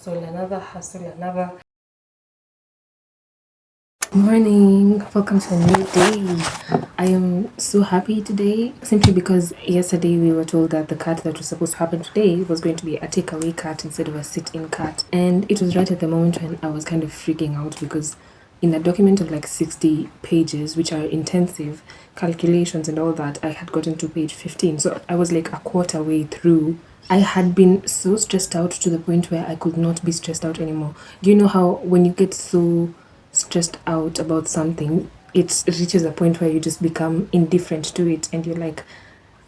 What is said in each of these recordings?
hustle, another. Morning, welcome to a new day. I am so happy today simply because yesterday we were told that the cut that was supposed to happen today was going to be a takeaway cut instead of a sit-in cut, and it was right at the moment when I was kind of freaking out because in a document of like 60 pages, which are intensive calculations and all that, I had gotten to page 15, so I was like a quarter way through. I had been so stressed out to the point where I could not be stressed out anymore. Do you know how when you get so stressed out about something, it reaches a point where you just become indifferent to it and you're like,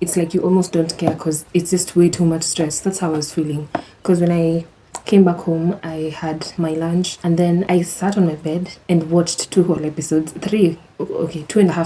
it's like you almost don't care because it's just way too much stress. That's how I was feeling. Because when I came back home, I had my lunch and then I sat on my bed and watched 2.5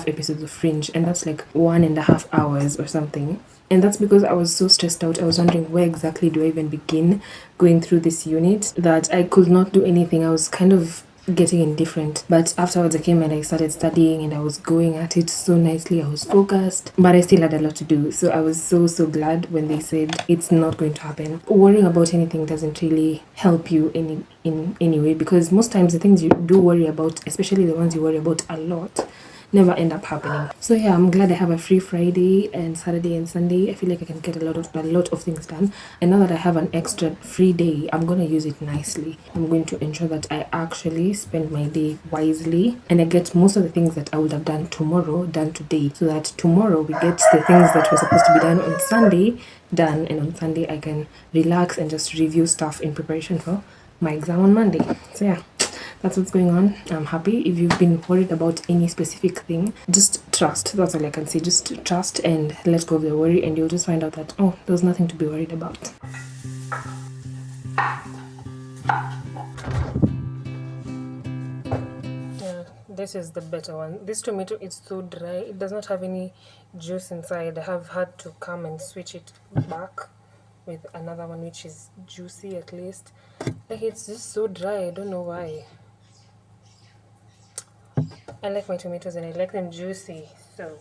episodes of Fringe, and that's like 1.5 hours or something. And that's because I was so stressed out. I was wondering where exactly do I even begin going through this unit that I could not do anything. I was kind of getting indifferent. But afterwards I came and I started studying and I was going at it so nicely. I was focused, but I still had a lot to do. So I was so glad when they said it's not going to happen. Worrying about anything doesn't really help you in any way, because most times the things you do worry about, especially the ones you worry about a lot, never end up happening. So yeah, I'm glad I have a free Friday and Saturday and Sunday. I feel like I can get a lot of things done. And now that I have an extra free day, I'm gonna use it nicely. I'm going to ensure that I actually spend my day wisely and I get most of the things that I would have done tomorrow done today, so that tomorrow we get the things that were supposed to be done on Sunday done, and on Sunday I can relax and just review stuff in preparation for my exam on Monday. So yeah, that's what's going on. I'm happy. If you've been worried about any specific thing, just trust. That's all I can say. Just trust and let go of the worry, and you'll just find out that, oh, there's nothing to be worried about. Yeah, this is the better one. This tomato is so dry. It does not have any juice inside. I have had to come and switch it back with another one which is juicy at least. Like, it's just so dry. I don't know why. I like my tomatoes and I like them juicy, so.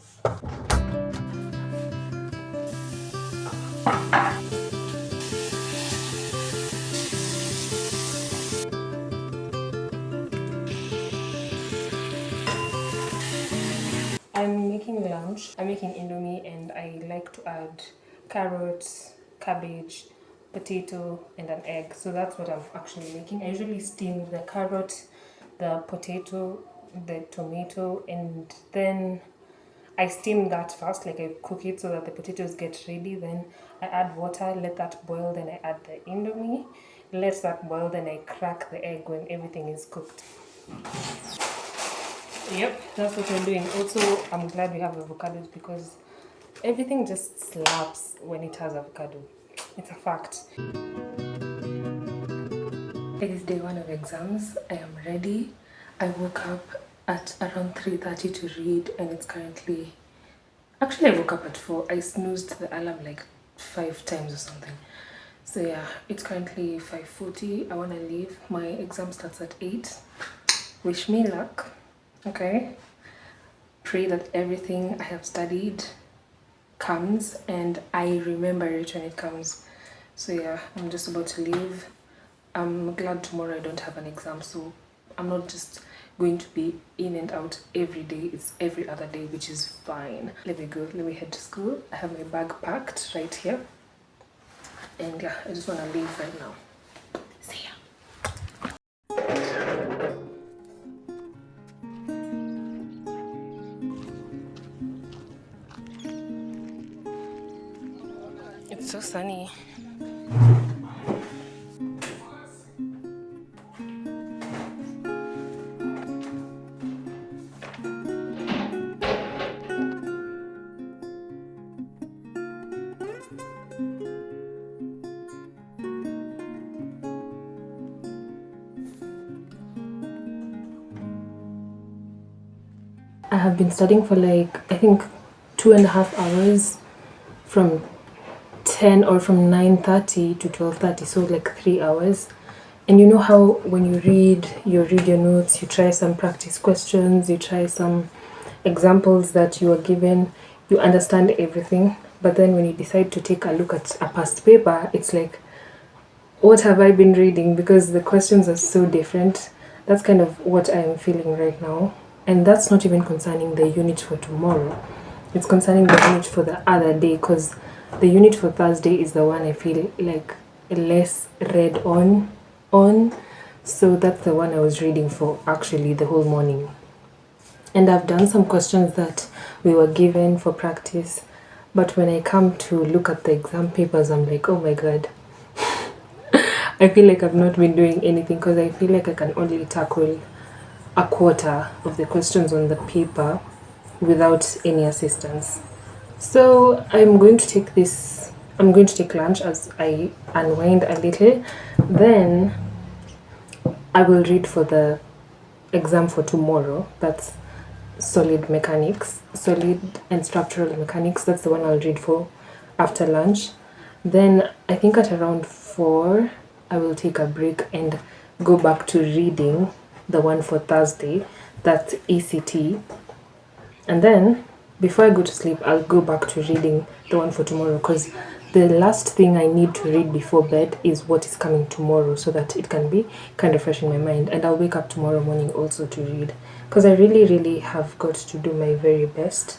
I'm making lunch. I'm making indomie and I like to add carrots, cabbage, potato, and an egg. So that's what I'm actually making. I usually steam the carrot, the potato, the tomato, and then I steam that first, like I cook it so that the potatoes get ready. Then I add water, let that boil, then I add the indomie, let that boil, then I crack the egg when everything is cooked. Yep, that's what we're doing. Also, I'm glad we have avocados because everything just slaps when it has avocado. It's a fact. It is day one of exams. I am ready. I woke up at around 3:30 to read, and it's currently... Actually, I woke up at 4. I snoozed the alarm like 5 times or something. So yeah, it's currently 5:40. I want to leave. My exam starts at 8. Wish me luck. Okay? Pray that everything I have studied comes and I remember it when it comes. So yeah, I'm just about to leave. I'm glad tomorrow I don't have an exam, so I'm not just going to be in and out every day. It's every other day, which is fine. Let me go. Let me head to school. I have my bag packed right here. And yeah, I just want to leave right now. See ya. It's so sunny. I have been studying for like, I think 2.5 hours from 10 or from 9:30 to 12:30, so like 3 hours. And you know how when you read your notes, you try some practice questions, you try some examples that you are given, you understand everything. But then when you decide to take a look at a past paper, it's like What have I been reading? Because the questions are so different. That's kind of what I am feeling right now. And that's not even concerning the unit for tomorrow. It's concerning the unit for the other day, because the unit for Thursday is the one I feel like less read on. So that's the one I was reading for actually the whole morning. And I've done some questions that we were given for practice. But when I come to look at the exam papers, I'm like, oh my god, I feel like I've not been doing anything, because I feel like I can only tackle a quarter of the questions on the paper without any assistance. So I'm going to take lunch as I unwind a little. Then I will read for the exam for tomorrow. That's solid and structural mechanics. That's the one I'll read for after lunch. Then I think at around 4, I will take a break and go back to reading the one for Thursday. That's ECT. And then before I go to sleep, I'll go back to reading the one for tomorrow, because the last thing I need to read before bed is what is coming tomorrow, so that it can be kind of fresh in my mind. And I'll wake up tomorrow morning also to read, because I really, really have got to do my very best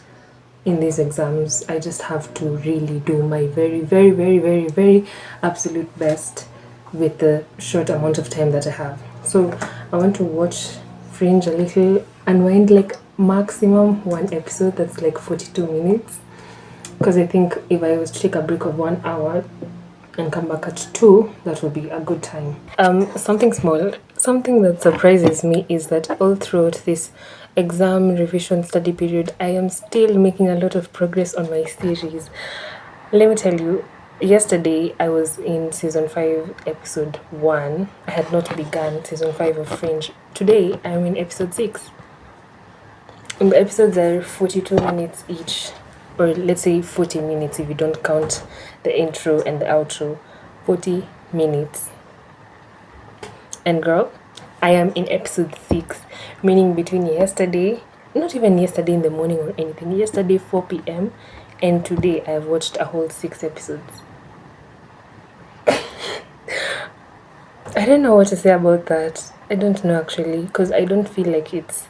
in these exams. I just have to really do my very, very, very, very, very absolute best with the short amount of time that I have. So I want to watch Fringe a little, unwind, like maximum one episode that's like 42 minutes. Because I think if I was to take a break of 1 hour and come back at 2, that would be a good time. Something that surprises me is that all throughout this exam revision study period, I am still making a lot of progress on my series. Let me tell you, yesterday I was in season 5, episode 1. I had not begun season 5 of Fringe. Today I'm in episode 6. And the episodes are 42 minutes each, or let's say 40 minutes if you don't count the intro and the outro. 40 minutes. And girl, I am in episode 6, meaning between yesterday, not even yesterday in the morning or anything, yesterday 4 p.m. and today I've watched a whole 6 episodes. I don't know what to say about that. I don't know actually, because I don't feel like it's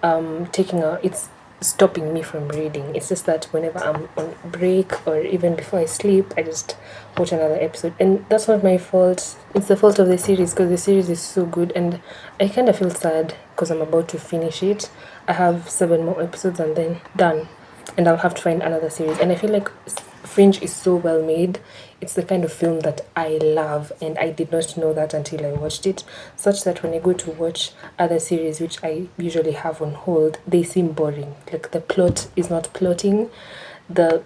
it's stopping me from reading. It's just that whenever I'm on break or even before I sleep, I just watch another episode. And that's not my fault. It's the fault of the series, because the series is so good, and I kind of feel sad because I'm about to finish it. I have 7 more episodes and then done. And I'll have to find another series. And I feel like Fringe is so well made. It's the kind of film that I love, and I did not know that until I watched it. Such that when I go to watch other series, which I usually have on hold, they seem boring. Like the plot is not plotting, the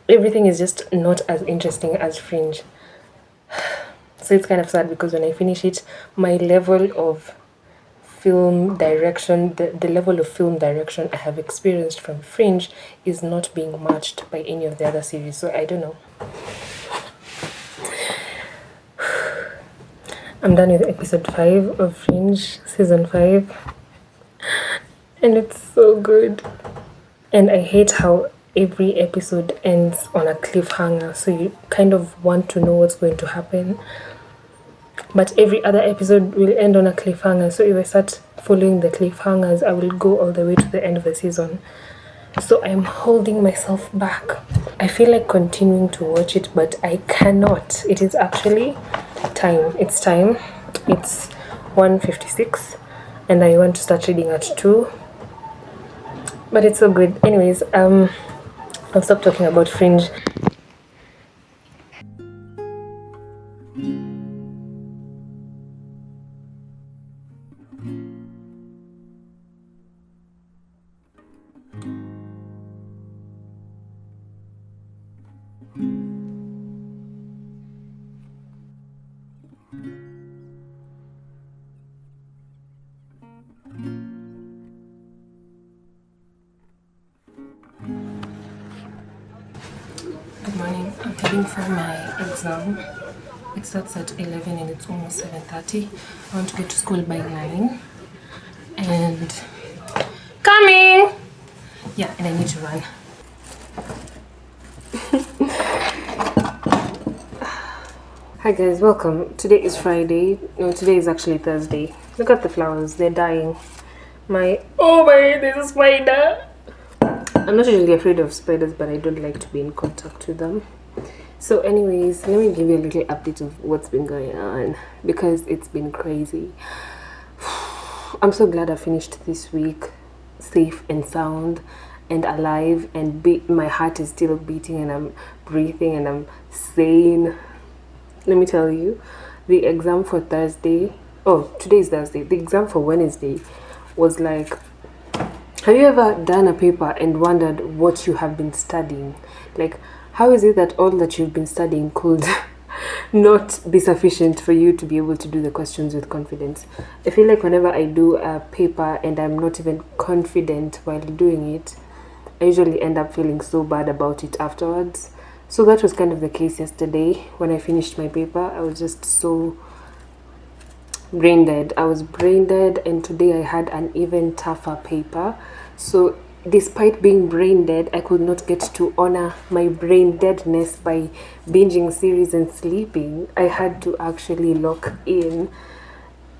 everything is just not as interesting as Fringe. So it's kind of sad, because when I finish it, my level of film direction, the level of film direction I have experienced from Fringe is not being matched by any of the other series. So I don't know. I'm done with episode 5 of Fringe, season 5. And it's so good. And I hate how every episode ends on a cliffhanger. So you kind of want to know what's going to happen. But every other episode will end on a cliffhanger. So if I start following the cliffhangers, I will go all the way to the end of the season. So I'm holding myself back. I feel like continuing to watch it, but I cannot. It is actually time. It's time. It's 1:56, and I want to start reading at 2. But it's so good. Anyways, I'll stop talking about Fringe. Good morning. I'm heading for my exam. It starts at 11 and it's almost 7:30. I want to get to school by 9. And coming! Yeah, and I need to run. Hi guys, welcome. Today is Friday. No, today is actually Thursday. Look at the flowers, they're dying. There's a spider. I'm not usually afraid of spiders, but I don't like to be in contact with them. So, anyways, let me give you a little update of what's been going on because it's been crazy. I'm so glad I finished this week safe and sound and alive, and my heart is still beating, and I'm breathing, and I'm sane. Let me tell you, the exam for Thursday, oh, today is Thursday, the exam for Wednesday was like, have you ever done a paper and wondered what you have been studying? Like, how is it that all that you've been studying could not be sufficient for you to be able to do the questions with confidence? I feel like whenever I do a paper and I'm not even confident while doing it, I usually end up feeling so bad about it afterwards. So that was kind of the case yesterday when I finished my paper. I was just so brain dead. I was brain dead, and today I had an even tougher paper. So despite being brain dead, I could not get to honor my brain deadness by binging series and sleeping. I had to actually lock in.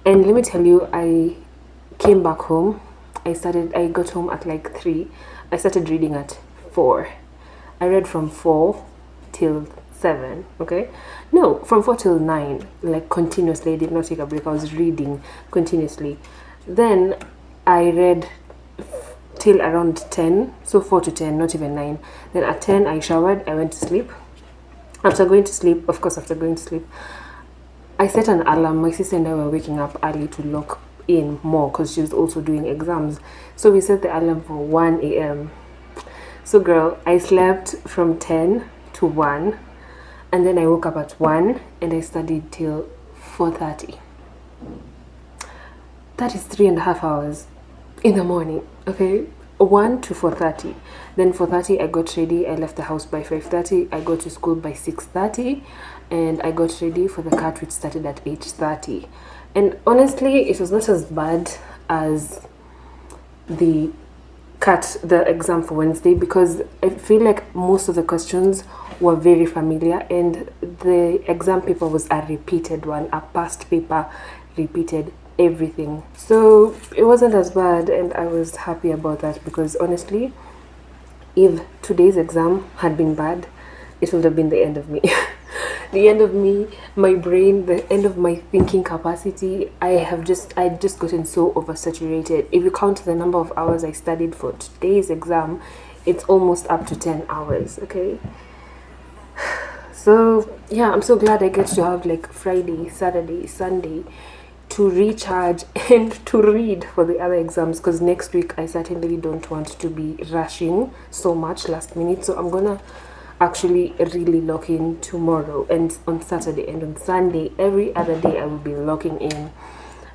And let me tell you, I came back home. I got home at like 3. I started reading at 4. I read from 4 till 7, okay? No, from 4 till 9, like continuously. I did not take a break. I was reading continuously. Then I read till around 10, so 4 to 10, not even 9. Then at 10, I showered, I went to sleep. After going to sleep, I set an alarm. My sister and I were waking up early to lock in more because she was also doing exams. So we set the alarm for 1 a.m. So, girl, I slept from 10 to 1, and then I woke up at 1 and I studied till 4:30. That is 3.5 hours in the morning, okay? 1 to 4:30. Then 4:30, I got ready. I left the house by 5:30. I got to school by 6:30, and I got ready for the cat, which started at 8:30. And honestly, it was not as bad as the the exam for Wednesday, because I feel like most of the questions were very familiar, and the exam paper was a repeated one, a past paper repeated everything. So it wasn't as bad, and I was happy about that, because honestly, if today's exam had been bad, it would have been the end of me. The end of me, my brain, the end of my thinking capacity. I just gotten so oversaturated. If you count the number of hours I studied for today's exam, it's almost up to 10 hours, okay? So yeah, I'm so glad I get to have like Friday, Saturday, Sunday to recharge and to read for the other exams, because next week I certainly don't want to be rushing so much last minute. So I'm gonna actually really lock in tomorrow and on Saturday, and on Sunday, every other day I will be locking in.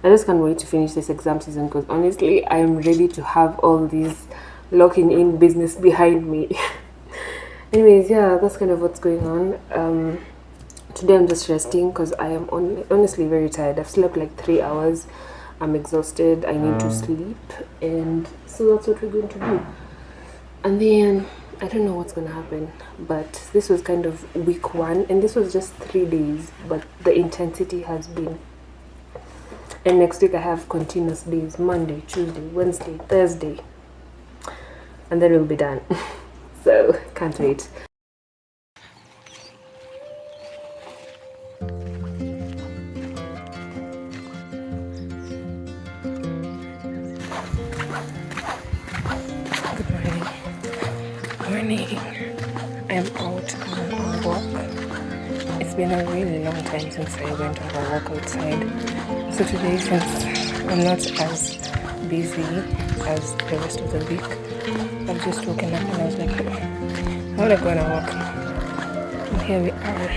I just can't wait to finish this exam season, because honestly, I am ready to have all these locking in business behind me. Anyways, yeah, that's kind of what's going on. Today I'm just resting because I am honestly very tired. I've slept like 3 hours. I'm exhausted. I need to sleep, and so that's what we're going to do. And then I don't know what's gonna happen, but this was kind of week 1, and this was just 3 days, but the intensity has been. And next week I have continuous days: Monday, Tuesday, Wednesday, Thursday, and then we'll be done. So can't wait. Good morning. Morning. I'm out on a walk. It's been a really long time since I went on a walk outside. So today, since I'm not as busy as the rest of the week, I've just woken up and I was like, I want to go on a walk. And here we are.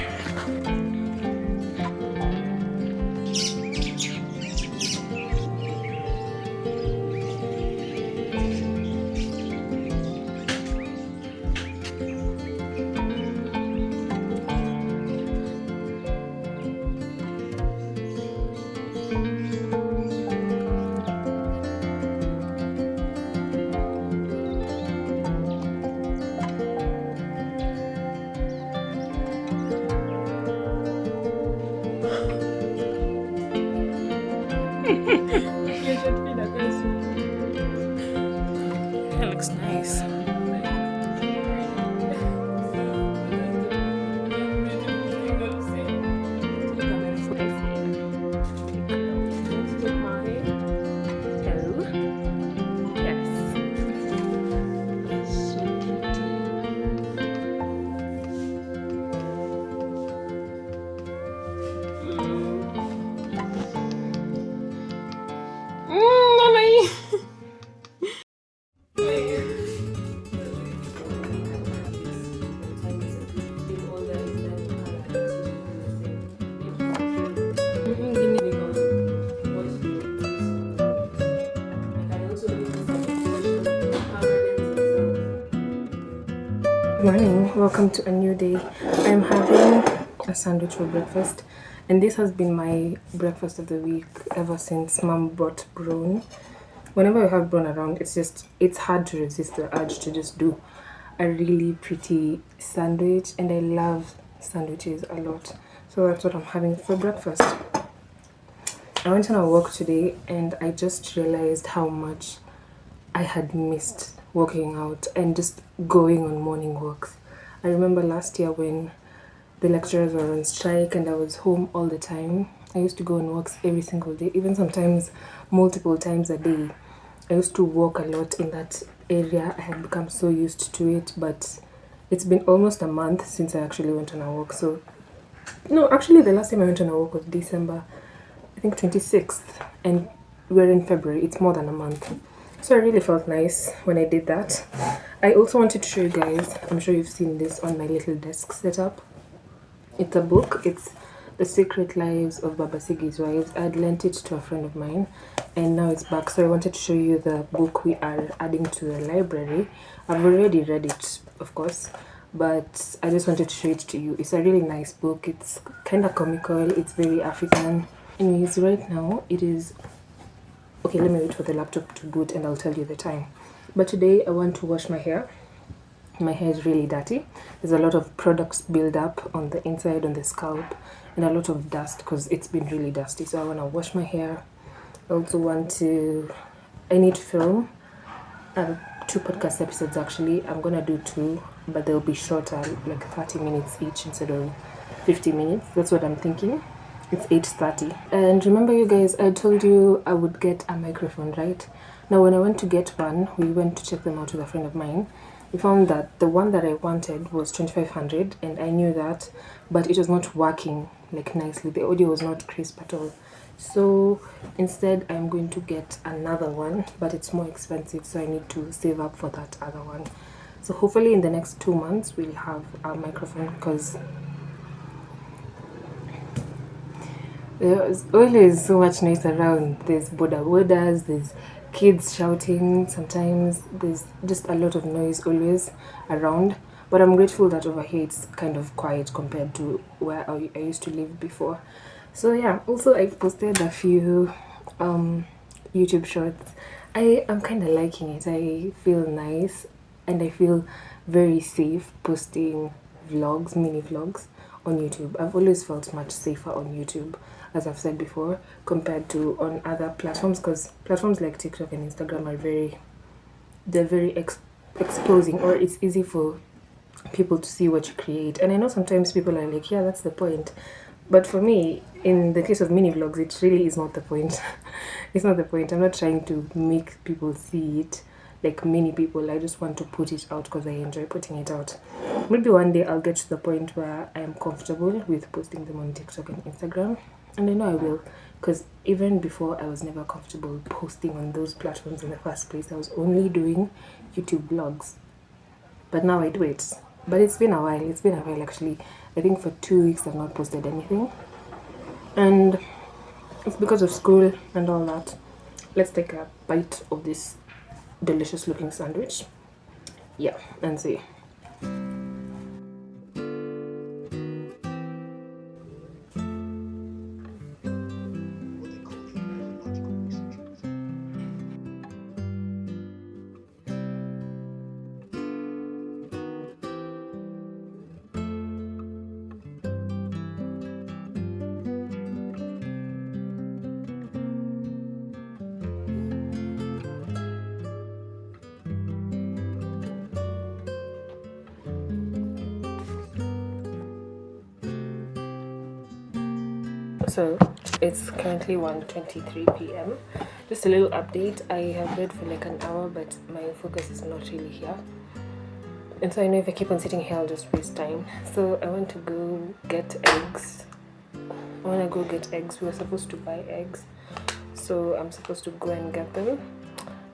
It looks nice. Good morning, welcome to a new day. I'm having a sandwich for breakfast, and this has been my breakfast of the week ever since mom brought Brown. Whenever I have Brown around, it's hard to resist the urge to just do a really pretty sandwich, and I love sandwiches a lot. So that's what I'm having for breakfast. I went on a walk today and I just realized how much I had missed working out and just going on morning walks. I remember last year when the lecturers were on strike and I was home all the time. I used to go on walks every single day, even sometimes multiple times a day. I used to walk a lot in that area. I had become so used to it, but it's been almost a month since I actually went on a walk. So, no, actually, the last time I went on a walk was December, I think 26th, and we're in February. It's more than a month. So I really felt nice when I did that. I also wanted to show you guys, I'm sure you've seen this on my little desk setup. It's a book. It's The Secret Lives of Baba Sigi's Wives. I had lent it to a friend of mine and now it's back. So I wanted to show you the book we are adding to the library. I've already read it, of course, but I just wanted to show it to you. It's a really nice book. It's kind of comical. It's very African. Anyways, right now it is... Okay, let me wait for the laptop to boot and I'll tell you the time. But today I want to wash my hair. My hair is really dirty. There's a lot of products build up on the inside, on the scalp, and a lot of dust because it's been really dusty. So I want to wash my hair. I also I need to film 2 podcast episodes actually. I'm gonna do 2, but they'll be shorter, like 30 minutes each instead of 50 minutes. That's what I'm thinking. It's 8:30. And remember, you guys, I told you I would get a microphone, right? Now, when I went to get one, we went to check them out with a friend of mine. We found that the one that I wanted was 2500, and I knew that, but it was not working like nicely. The audio was not crisp at all. So instead, I'm going to get another one, but it's more expensive, so I need to save up for that other one. So hopefully in the next 2 months, we'll have a microphone because there's always so much noise around. There's borders, there's kids shouting, sometimes there's just a lot of noise always around. But I'm grateful that over here it's kind of quiet compared to where I used to live before. So yeah, also I've posted a few YouTube shorts. I am kind of liking it. I feel nice and I feel very safe posting vlogs, mini vlogs on YouTube. I've always felt much safer on YouTube, as I've said before, compared to on other platforms, because platforms like TikTok and Instagram are very exposing, or it's easy for people to see what you create. And I know sometimes people are like, yeah, that's the point. But for me, in the case of mini vlogs, it really is not the point. It's not the point. I'm not trying to make people see it like many people. I just want to put it out because I enjoy putting it out. Maybe one day I'll get to the point where I am comfortable with posting them on TikTok and Instagram. And I know I will, because even before I was never comfortable posting on those platforms in the first place. I was only doing YouTube vlogs. But now I do it. But it's been a while. It's been a while actually. I think for 2 weeks I've not posted anything. And it's because of school and all that. Let's take a bite of this delicious looking sandwich. Yeah, and see. So it's currently 1:23 p.m. Just a little update. I have read for like an hour, but my focus is not really here. And so I know if I keep on sitting here, I'll just waste time. So I want to go get eggs. I want to go get eggs. We were supposed to buy eggs. So I'm supposed to go and get them.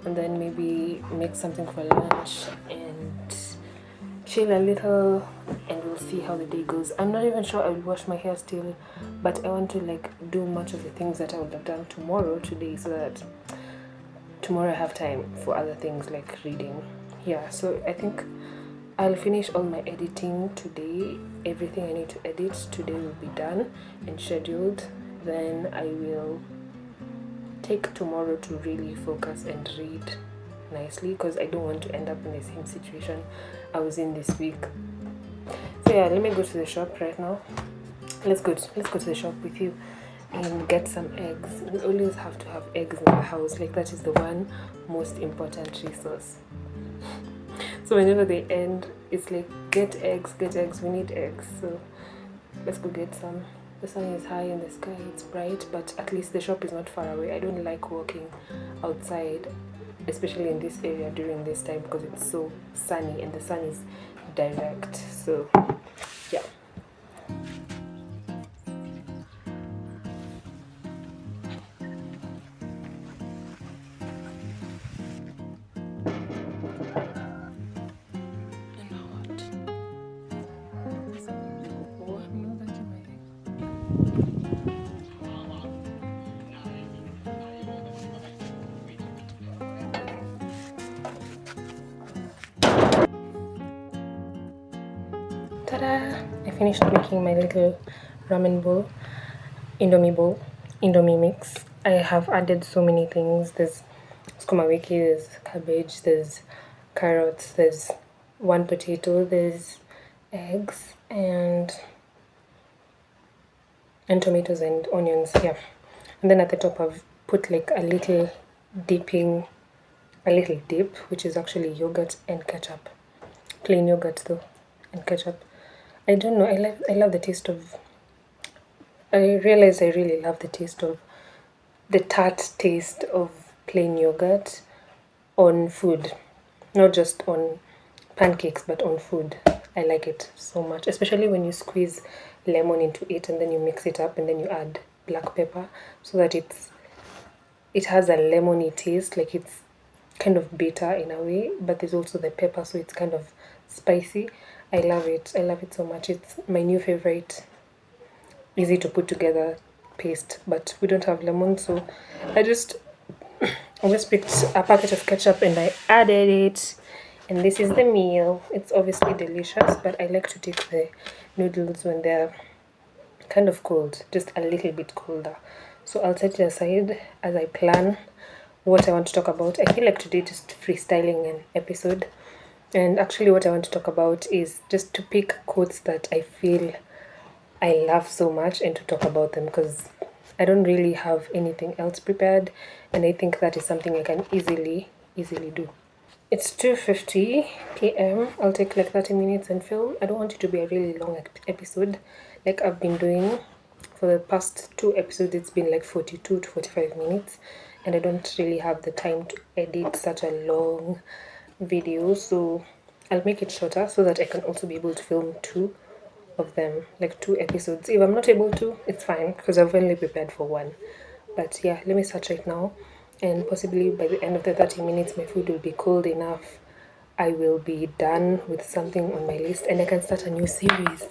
And then maybe make something for lunch and chill a little, and we'll see how the day goes. I'm not even sure I will wash my hair still, but I want to like do much of the things that I would have done tomorrow today, so that tomorrow I have time for other things like reading. Yeah, so I think I'll finish all my editing today. Everything I need to edit today will be done and scheduled. Then I will take tomorrow to really focus and read nicely, because I don't want to end up in the same situation I was in this week. So yeah, let me go to the shop right now. Let's go to the shop with you and get some eggs. We always have to have eggs in the house. Like, that is the one most important resource. So whenever they end, it's like, get eggs, we need eggs. So let's go get some. The sun is high in the sky, it's bright, but at least the shop is not far away. I don't like walking outside, especially in this area during this time, because it's so sunny and the sun is direct. So yeah. Ta-da! I finished making my little ramen bowl, Indomie mix. I have added so many things. There's sukuma wiki, there's cabbage, there's carrots, there's one potato, there's eggs, and tomatoes and onions. Yeah. And then at the top I've put like a little dip, which is actually yogurt and ketchup. Plain yogurt though, and ketchup. I don't know, I love the taste of, I realize I really love the taste of, the tart taste of plain yogurt on food. Not just on pancakes, but on food. I like it so much, especially when you squeeze lemon into it and then you mix it up and then you add black pepper, so that it has a lemony taste. Like, it's kind of bitter in a way, but there's also the pepper, so it's kind of spicy. I love it so much. It's my new favorite easy to put together paste, but we don't have lemon, so I just picked a packet of ketchup and I added it, and this is the meal. It's obviously delicious, but I like to take the noodles when they're kind of cold, just a little bit colder. So I'll set it aside as I plan what I want to talk about. I feel like today just freestyling an episode, and actually what I want to talk about is just to pick quotes that I feel I love so much and to talk about them, because I don't really have anything else prepared, and I think that is something I can easily do. It's 2:50 p.m. I'll take like 30 minutes and film. I don't want it to be a really long episode like I've been doing. For the past 2 episodes, it's been like 42 to 45 minutes, and I don't really have the time to edit such a long video, so I'll make it shorter so that I can also be able to film two of them, like 2 episodes. If I'm not able to, it's fine, because I've only prepared for one. But yeah, let me start right now, and possibly by the end of the 30 minutes my food will be cold enough. I will be done with something on my list and I can start a new series.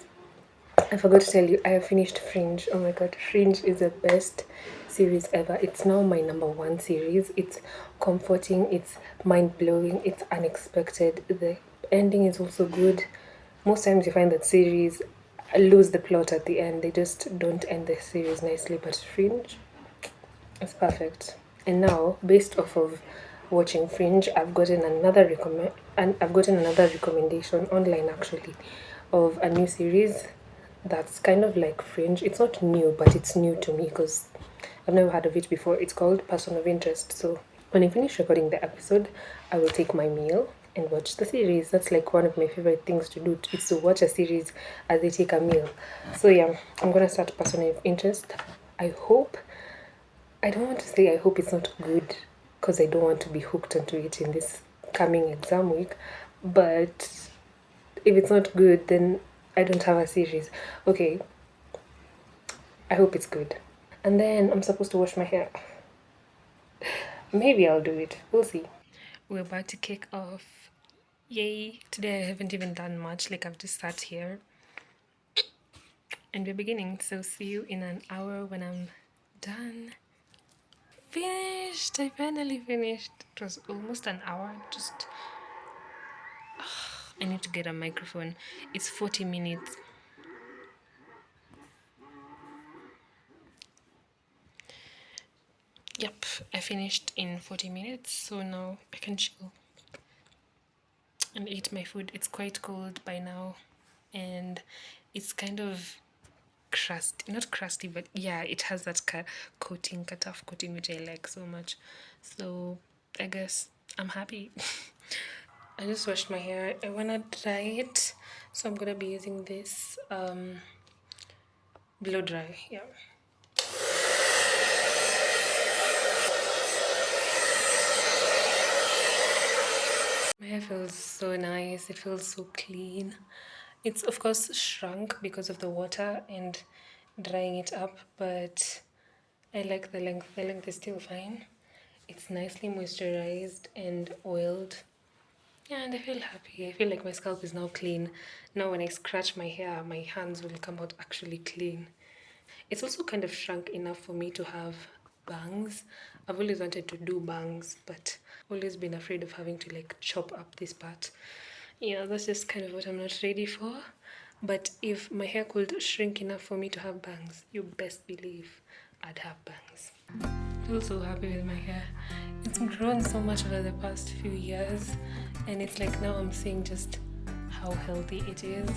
I forgot to tell you, I have finished Fringe. Oh my god, Fringe is the best series ever. It's now my number one series. It's comforting, it's mind-blowing, it's unexpected. The ending is also good. Most times you find that series lose the plot at the end. They just don't end the series nicely, but Fringe is perfect. And now, based off of watching Fringe, I've gotten another recommendation online actually of a new series that's kind of like Fringe. It's not new, but it's new to me because I've never heard of it before. It's called Person of Interest. So when I finish recording the episode, I will take my meal and watch the series. That's like one of my favorite things to do, is to watch a series as I take a meal. So yeah, I'm gonna start Person of Interest. I hope, I don't want to say I hope it's not good because I don't want to be hooked onto it in this coming exam week, but if it's not good, then I don't have a series. Okay, I hope it's good. And then I'm supposed to wash my hair. Maybe I'll do it. We'll see. We're about to kick off. Yay! Today I haven't even done much, like I've just sat here. And we're beginning, so see you in an hour when I'm done. Finished! I finally finished. It was almost an hour. Just. I need to get a microphone. It's 40 minutes. Yep, I finished in 40 minutes, so now I can chill and eat my food. It's quite cold by now, and it's kind of crusty, not crusty, but yeah, it has that coating, tough coating, which I like so much. So I guess I'm happy. I just washed my hair. I wanna dry it, so I'm gonna be using this blow dry. Yeah. My hair feels so nice. It feels so clean. It's of course shrunk because of the water and drying it up, but I like the length. The length is still fine. It's nicely moisturized and oiled. Yeah, and I feel happy. I feel like my scalp is now clean. Now when I scratch my hair, my hands will come out actually clean. It's also kind of shrunk enough for me to have bangs. I've always wanted to do bangs, but always been afraid of having to like chop up this part. Yeah, that's just kind of what I'm not ready for. But if my hair could shrink enough for me to have bangs, you best believe I'd have bangs. I feel so happy with my hair. It's grown so much over the past few years, and it's like now I'm seeing just how healthy it is.